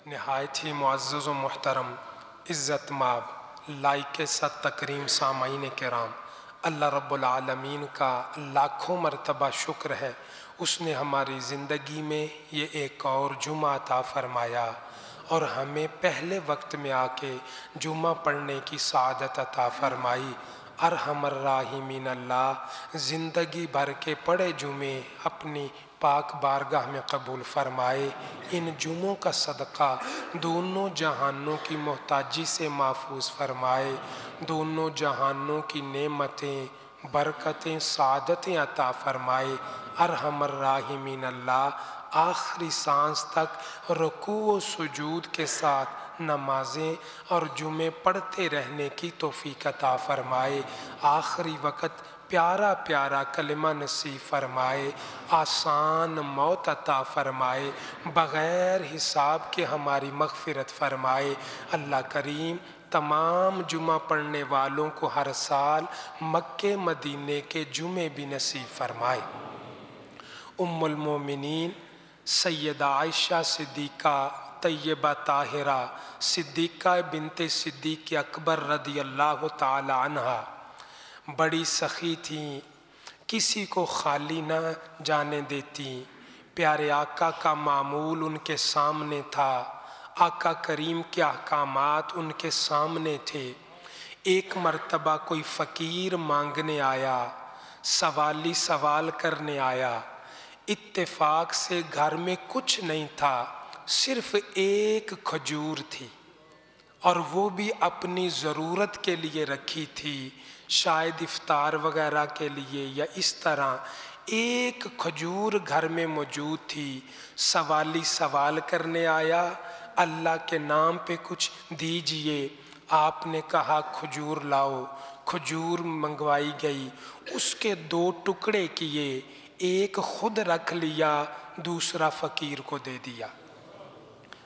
نہایت ہی معزز و محترم عزت مآب لائق ست تکریم سامعین کرام، اللہ رب العالمین کا لاکھوں مرتبہ شکر ہے، اس نے ہماری زندگی میں یہ ایک اور جمعہ عطا فرمایا اور ہمیں پہلے وقت میں آ کے جمعہ پڑھنے کی سعادت عطا فرمائی۔ ارحم الراحمین اللہ زندگی بھر کے پڑھے جمعے اپنی پاک بارگاہ میں قبول فرمائے۔ ان جمعوں کا صدقہ دونوں جہانوں کی محتاجی سے محفوظ فرمائے، دونوں جہانوں کی نعمتیں، برکتیں، سعادتیں عطا فرمائے۔ ارحم الراحمین اللہ آخری سانس تک رکوع و سجود کے ساتھ نمازیں اور جمعے پڑھتے رہنے کی توفیق عطا فرمائے۔ آخری وقت پیارا پیارا کلمہ نصیب فرمائے، آسان موت عطا فرمائے، بغیر حساب کے ہماری مغفرت فرمائے۔ اللہ کریم تمام جمعہ پڑھنے والوں کو ہر سال مکے مدینے کے جمعے بھی نصیب فرمائے۔ ام المومنین سیدہ عائشہ صدیقہ طیبہ طاہرہ صدیقہ بنت صدیق اکبر رضی اللہ تعالی عنہا بڑی سخی تھیں، کسی کو خالی نہ جانے دیتی۔ پیارے آقا کا معمول ان کے سامنے تھا، آقا کریم کے احکامات ان کے سامنے تھے۔ ایک مرتبہ کوئی فقیر مانگنے آیا، سوالی سوال کرنے آیا، اتفاق سے گھر میں کچھ نہیں تھا، صرف ایک کھجور تھی اور وہ بھی اپنی ضرورت کے لیے رکھی تھی، شاید افطار وغیرہ کے لیے یا اس طرح۔ ایک کھجور گھر میں موجود تھی، سوالی سوال کرنے آیا، اللہ کے نام پہ کچھ دیجئے۔ آپ نے کہا کھجور لاؤ، کھجور منگوائی گئی، اس کے 2 ٹکڑے کیے، ایک خود رکھ لیا، دوسرا فقیر کو دے دیا۔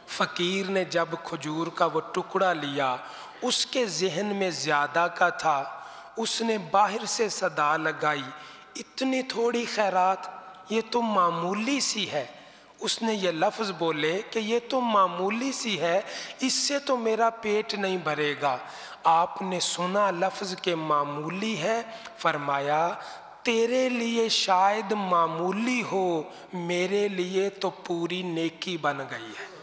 فقیر نے جب کھجور کا وہ ٹکڑا لیا، اس کے ذہن میں زیادہ کا تھا، اس نے باہر سے صدا لگائی، اتنی تھوڑی خیرات، یہ تو معمولی سی ہے۔ اس نے یہ لفظ بولے کہ یہ تو معمولی سی ہے، اس سے تو میرا پیٹ نہیں بھرے گا۔ آپ نے سنا لفظ کہ معمولی ہے، فرمایا تیرے لیے شاید معمولی ہو، میرے لیے تو پوری نیکی بن گئی ہے،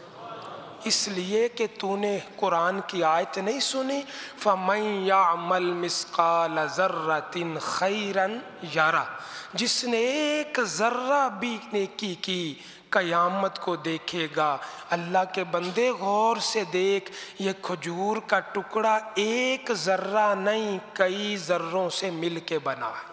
اس لیے کہ تو نے قرآن کی آیت نہیں سنی، فَمَن يَعْمَلْ مِثْقَالَ ذَرَّةٍ خَيْرًا يَرَهُ، جس نے ایک ذرہ بھی نیکی کی قیامت کو دیکھے گا۔ اللہ کے بندے غور سے دیکھ، یہ کھجور کا ٹکڑا ایک ذرہ نہیں، کئی ذروں سے مل کے بنا ہے۔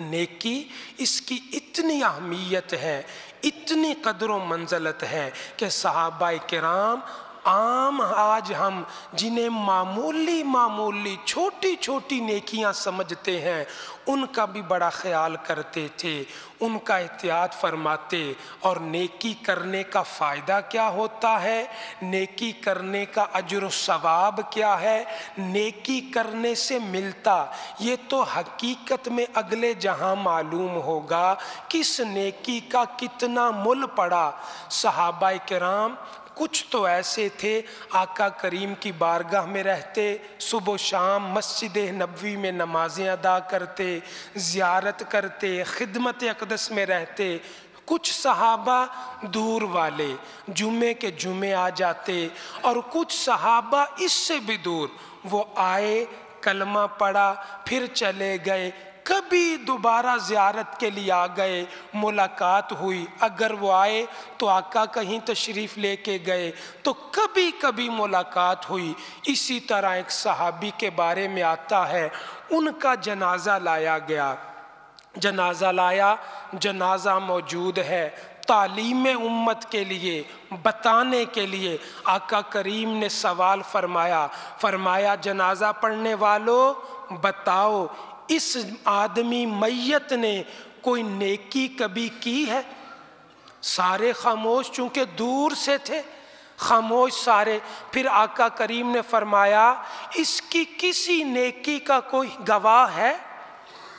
نیکی اس کی اتنی اہمیت ہے، اتنی قدر و منزلت ہے کہ صحابہ کرام عام آج ہم جنہیں معمولی چھوٹی چھوٹی نیکیاں سمجھتے ہیں، ان کا بھی بڑا خیال کرتے تھے، ان کا احتیاط فرماتے۔ اور نیکی کرنے کا فائدہ کیا ہوتا ہے، نیکی کرنے کا اجر و ثواب کیا ہے، نیکی کرنے سے ملتا، یہ تو حقیقت میں اگلے جہاں معلوم ہوگا کس نیکی کا کتنا مل پڑا۔ صحابہ کرام کچھ تو ایسے تھے آقا کریم کی بارگاہ میں رہتے، صبح و شام مسجد نبوی میں نمازیں ادا کرتے، زیارت کرتے، خدمت اقدس میں رہتے۔ کچھ صحابہ دور والے جمعے کے جمعے آ جاتے، اور کچھ صحابہ اس سے بھی دور، وہ آئے کلمہ پڑھا پھر چلے گئے، کبھی دوبارہ زیارت کے لیے آ گئے، ملاقات ہوئی، اگر وہ آئے تو آقا کہیں تشریف لے کے گئے تو کبھی کبھی ملاقات ہوئی۔ اسی طرح ایک صحابی کے بارے میں آتا ہے، ان کا جنازہ لایا گیا، جنازہ لایا، جنازہ موجود ہے، تعلیم امت کے لیے بتانے کے لیے آقا کریم نے سوال فرمایا جنازہ پڑھنے والوں بتاؤ، اس آدمی میت نے کوئی نیکی کبھی کی ہے؟ سارے خاموش، چونکہ دور سے تھے، خاموش سارے۔ پھر آقا کریم نے فرمایا اس کی کسی نیکی کا کوئی گواہ ہے؟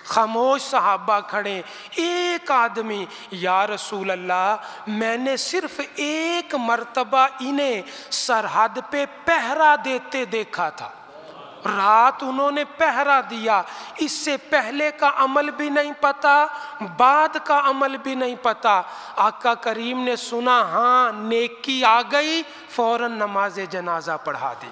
خاموش صحابہ کھڑے، ایک آدمی یا رسول اللہ میں نے صرف ایک مرتبہ انہیں سرحد پہ پہرا دیتے دیکھا تھا، رات انہوں نے پہرا دیا، اس سے پہلے کا عمل بھی نہیں پتا، بعد کا عمل بھی نہیں پتا۔ آقا کریم نے سنا ہاں نیکی آ گئی، فوراً نماز جنازہ پڑھا دی۔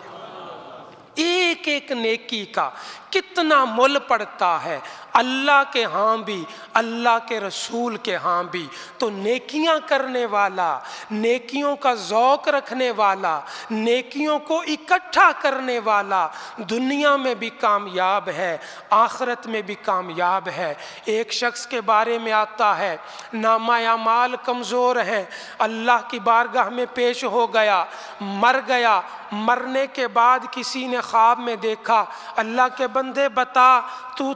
ایک ایک نیکی کا کتنا مول پڑتا ہے اللہ کے ہاں بھی، اللہ کے رسول کے ہاں بھی۔ تو نیکیاں کرنے والا، نیکیوں کا ذوق رکھنے والا، نیکیوں کو اکٹھا کرنے والا دنیا میں بھی کامیاب ہے، آخرت میں بھی کامیاب ہے۔ ایک شخص کے بارے میں آتا ہے نامہ اعمال کمزور ہے، اللہ کی بارگاہ میں پیش ہو گیا، مر گیا، مرنے کے بعد کسی نے خواب میں دیکھا، اللہ کے بندے بتا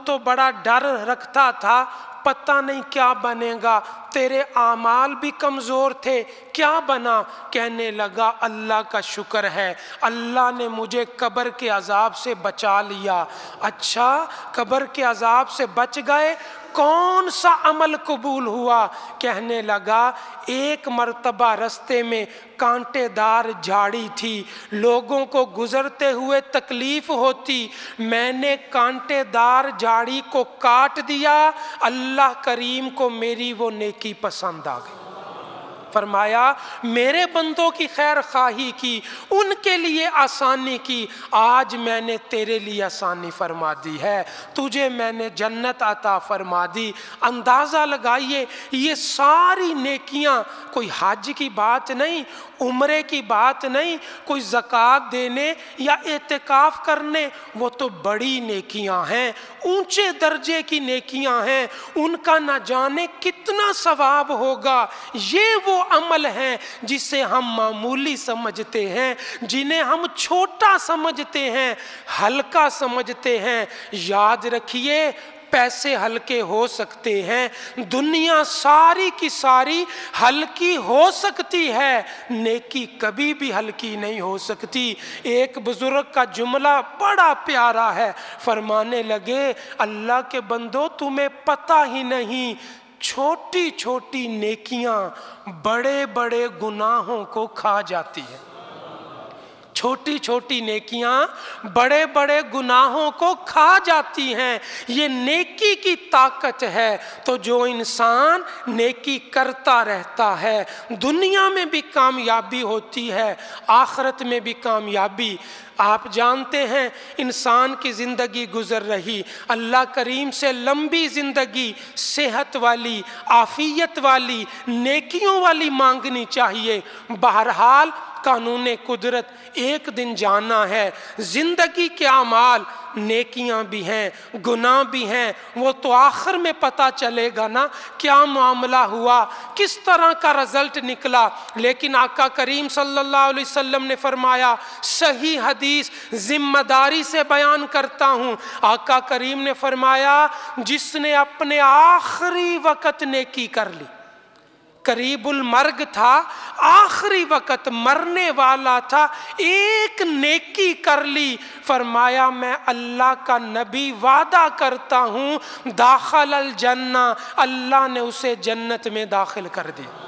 تو بڑا ڈر رکھتا تھا، پتہ نہیں کیا بنے گا، تیرے اعمال بھی کمزور تھے، کیا بنا؟ کہنے لگا اللہ کا شکر ہے، اللہ نے مجھے قبر کے عذاب سے بچا لیا۔ اچھا قبر کے عذاب سے بچ گئے، کون سا عمل قبول ہوا؟ کہنے لگا ایک مرتبہ رستے میں کانٹے دار جھاڑی تھی، لوگوں کو گزرتے ہوئے تکلیف ہوتی، میں نے کانٹے دار جھاڑی کو کاٹ دیا، اللہ کریم کو میری وہ نیکی پسند آ گئی۔ فرمایا میرے بندوں کی خیر خواہی کی، ان کے لیے آسانی کی، آج میں نے تیرے لیے آسانی فرما دی ہے، تجھے میں نے جنت عطا فرما دی۔ اندازہ لگائیے یہ ساری نیکیاں، کوئی حج کی بات نہیں، عمرے کی بات نہیں، کوئی زکوٰۃ دینے یا اعتکاف کرنے، وہ تو بڑی نیکیاں ہیں، اونچے درجے کی نیکیاں ہیں، ان کا نہ جانے کتنا ثواب ہوگا۔ یہ وہ عمل ہیں جسے ہم معمولی سمجھتے ہیں، جنہیں ہم چھوٹا سمجھتے ہیں، ہلکا سمجھتے ہیں۔ یاد رکھیے پیسے ہلکے ہو سکتے ہیں، دنیا ساری کی ساری ہلکی ہو سکتی ہے، نیکی کبھی بھی ہلکی نہیں ہو سکتی۔ ایک بزرگ کا جملہ بڑا پیارا ہے، فرمانے لگے اللہ کے بندو تمہیں پتہ ہی نہیں، چھوٹی چھوٹی نیکیاں بڑے بڑے گناہوں کو کھا جاتی ہیں۔ چھوٹی چھوٹی نیکیاں بڑے بڑے گناہوں کو کھا جاتی ہیں، یہ نیکی کی طاقت ہے۔ تو جو انسان نیکی کرتا رہتا ہے دنیا میں بھی کامیابی ہوتی ہے، آخرت میں بھی کامیابی۔ آپ جانتے ہیں انسان کی زندگی گزر رہی، اللہ کریم سے لمبی زندگی، صحت والی، عافیت والی، نیکیوں والی مانگنی چاہیے۔ بہرحال قانون قدرت ایک دن جانا ہے، زندگی کے اعمال نیکیاں بھی ہیں گناہ بھی ہیں، وہ تو آخر میں پتہ چلے گا نا کیا معاملہ ہوا، کس طرح کا رزلٹ نکلا۔ لیکن آقا کریم صلی اللہ علیہ وسلم نے فرمایا، صحیح حدیث ذمہ داری سے بیان کرتا ہوں، آقا کریم نے فرمایا جس نے اپنے آخری وقت نیکی کر لی، قریب المرگ تھا، آخری وقت مرنے والا تھا، ایک نیکی کر لی، فرمایا میں اللہ کا نبی وعدہ کرتا ہوں داخل الجنہ، اللہ نے اسے جنت میں داخل کر دیا۔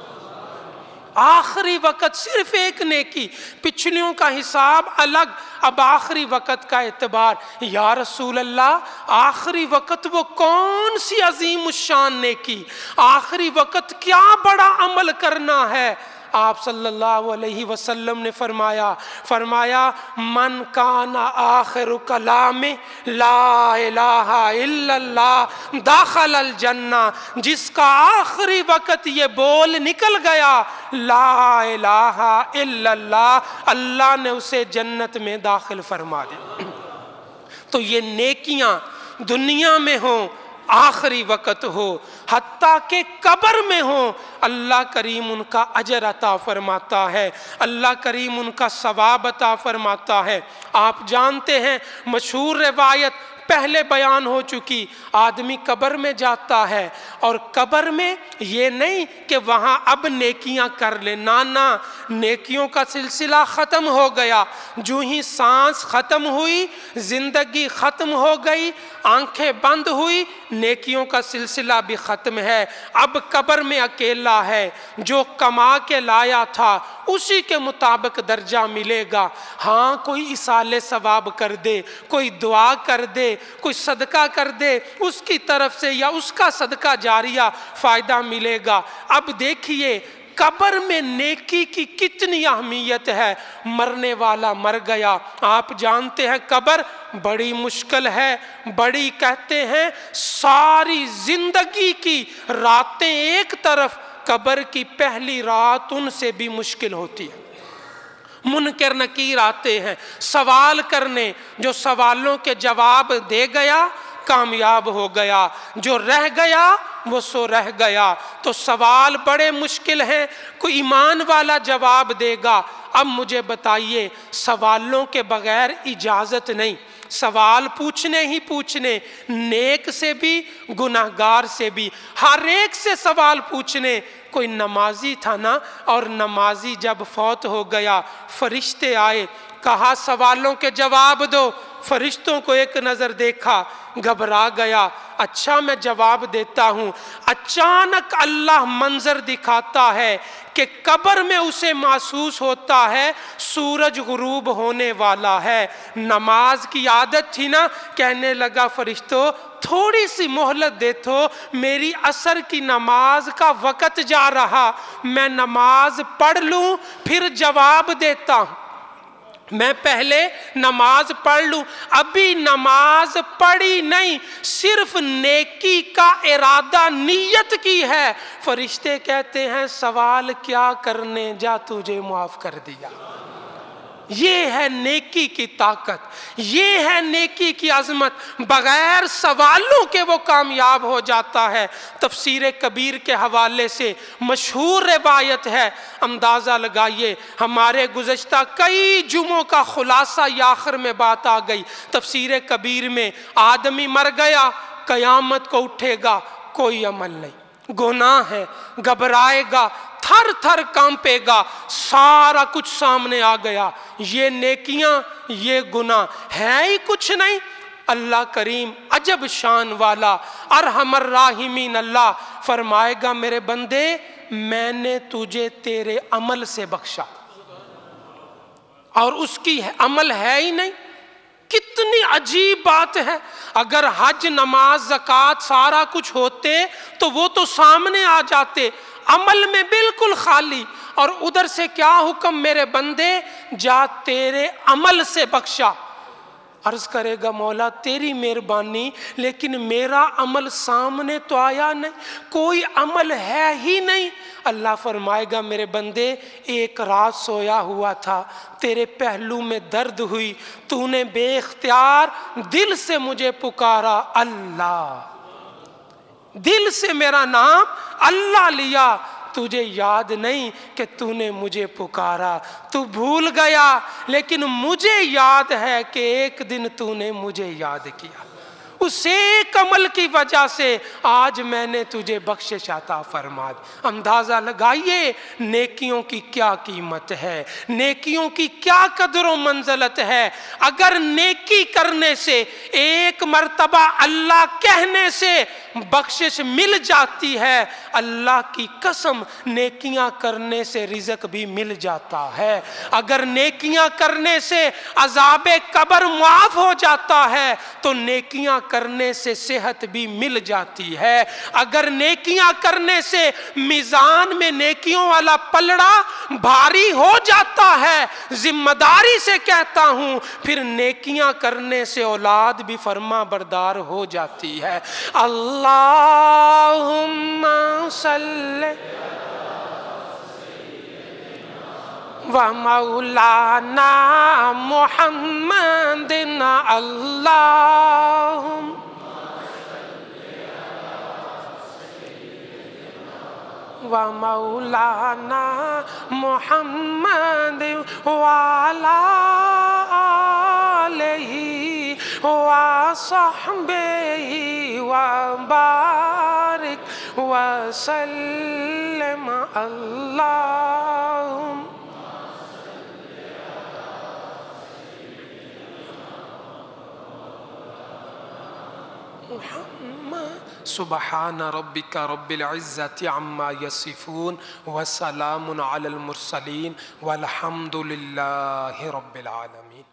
آخری وقت صرف ایک نیکی، پچھلیوں کا حساب الگ، اب آخری وقت کا اعتبار۔ یا رسول اللہ آخری وقت وہ کون سی عظیم الشان نیکی، آخری وقت کیا بڑا عمل کرنا ہے؟ آپ صلی اللہ علیہ وسلم نے فرمایا من کان آخر کلام لا الہ الا اللہ داخل الجنہ، جس کا آخری وقت یہ بول نکل گیا لا الہ الا اللہ، اللہ نے اسے جنت میں داخل فرما دیا۔ تو یہ نیکیاں دنیا میں ہوں، آخری وقت ہو، حتیٰ کہ قبر میں ہوں، اللہ کریم ان کا اجر عطا فرماتا ہے، اللہ کریم ان کا ثواب عطا فرماتا ہے۔ آپ جانتے ہیں مشہور روایت پہلے بیان ہو چکی۔ آدمی قبر میں جاتا ہے اور قبر میں یہ نہیں کہ وہاں اب نیکیاں کر لے، نانا، نیکیوں کا سلسلہ ختم ہو گیا۔ جو ہی سانس ختم ہوئی، زندگی ختم ہو گئی، آنکھیں بند ہوئی، نیکیوں کا سلسلہ بھی ختم ہے۔ اب قبر میں اکیلا ہے، جو کما کے لایا تھا اسی کے مطابق درجہ ملے گا۔ ہاں کوئی اصالِ ثواب کر دے، کوئی دعا کر دے، کوئی صدقہ کر دے، اس کی طرف سے یا اس کا صدقہ جاریہ فائدہ ملے گا۔ اب دیکھیے قبر میں نیکی کی کتنی اہمیت ہے۔ مرنے والا مر گیا، آپ جانتے ہیں قبر بڑی مشکل ہے، بڑی کہتے ہیں ساری زندگی کی راتیں ایک طرف، قبر کی پہلی رات ان سے بھی مشکل ہوتی ہے۔ منکر نکیر آتے ہیں سوال کرنے، جو سوالوں کے جواب دے گیا کامیاب ہو گیا، جو رہ گیا وہ سو رہ گیا۔ تو سوال بڑے مشکل ہیں، کوئی ایمان والا جواب دے گا۔ اب مجھے بتائیے، سوالوں کے بغیر اجازت نہیں، سوال پوچھنے ہی پوچھنے، نیک سے بھی گناہگار سے بھی، ہر ایک سے سوال پوچھنے۔ کوئی نمازی تھا نا، اور نمازی جب فوت ہو گیا، فرشتے آئے، کہا سوالوں کے جواب دو۔ فرشتوں کو ایک نظر دیکھا، گھبرا گیا، اچھا میں جواب دیتا ہوں۔ اچانک اللہ منظر دکھاتا ہے کہ قبر میں اسے محسوس ہوتا ہے سورج غروب ہونے والا ہے۔ نماز کی عادت تھی نا، کہنے لگا فرشتوں تھوڑی سی مہلت دے تو، میری عصر کی نماز کا وقت جا رہا، میں نماز پڑھ لوں پھر جواب دیتا ہوں، میں پہلے نماز پڑھ لوں۔ ابھی نماز پڑھی نہیں، صرف نیکی کا ارادہ نیت کی ہے۔ فرشتے کہتے ہیں سوال کیا کرنے جا، تجھے معاف کر دیا۔ یہ ہے نیکی کی طاقت، یہ ہے نیکی کی عظمت، بغیر سوالوں کے وہ کامیاب ہو جاتا ہے۔ تفسیر کبیر کے حوالے سے مشہور روایت ہے، اندازہ لگائیے ہمارے گزشتہ کئی جمعوں کا خلاصہ یہ آخر میں بات آ گئی۔ تفسیر کبیر میں آدمی مر گیا، قیامت کو اٹھے گا، کوئی عمل نہیں، گناہ ہے، گھبرائے گا، تھر تھر کانپے گا، سارا کچھ سامنے آ گیا، یہ نیکیاں یہ گناہ ہے ہی کچھ نہیں۔ اللہ کریم عجب شان والا ارحم الراحمین اللہ فرمائے گا میرے بندے میں نے تجھے تیرے عمل سے بخشا، اور اس کی عمل ہے ہی نہیں۔ کتنی عجیب بات ہے، اگر حج نماز زکوٰۃ سارا کچھ ہوتے تو وہ تو سامنے آ جاتے، عمل میں بالکل خالی، اور ادھر سے کیا حکم میرے بندے جا تیرے عمل سے بخشا۔ عرض کرے گا مولا تیری مہربانی، لیکن میرا عمل سامنے تو آیا نہیں، کوئی عمل ہے ہی نہیں۔ اللہ فرمائے گا میرے بندے ایک رات سویا ہوا تھا، تیرے پہلو میں درد ہوئی، تو نے بے اختیار دل سے مجھے پکارا اللہ، دل سے میرا نام اللہ لیا، تجھے یاد نہیں کہ تو نے مجھے پکارا، تو بھول گیا، لیکن مجھے یاد ہے کہ ایک دن تو نے مجھے یاد کیا، اس ایک عمل کی وجہ سے آج میں نے تجھے بخشش عطا فرما دی۔ اندازہ لگائیے نیکیوں کی کیا قیمت ہے، نیکیوں کی کیا قدر و منزلت ہے۔ اگر نیکی کرنے سے ایک مرتبہ اللہ کہنے سے بخشش مل جاتی ہے، اللہ کی قسم نیکیاں کرنے سے رزق بھی مل جاتا ہے۔ اگر نیکیاں کرنے سے عذاب قبر معاف ہو جاتا ہے تو نیکیاں کرنے سے صحت بھی مل جاتی ہے۔ اگر نیکیاں کرنے سے میزان میں نیکیوں والا پلڑا بھاری ہو جاتا ہے، ذمہ داری سے کہتا ہوں پھر نیکیاں کرنے سے اولاد بھی فرما بردار ہو جاتی ہے۔ اللہم صلی ومولانا محمد اللہم ومولانا محمد وعلی آلہ وصحبہ صحبه وبارك وسلم اللهم محمد سبحان ربك رب العزة عما يصفون وسلام على المرسلين والحمد لله رب العالمين.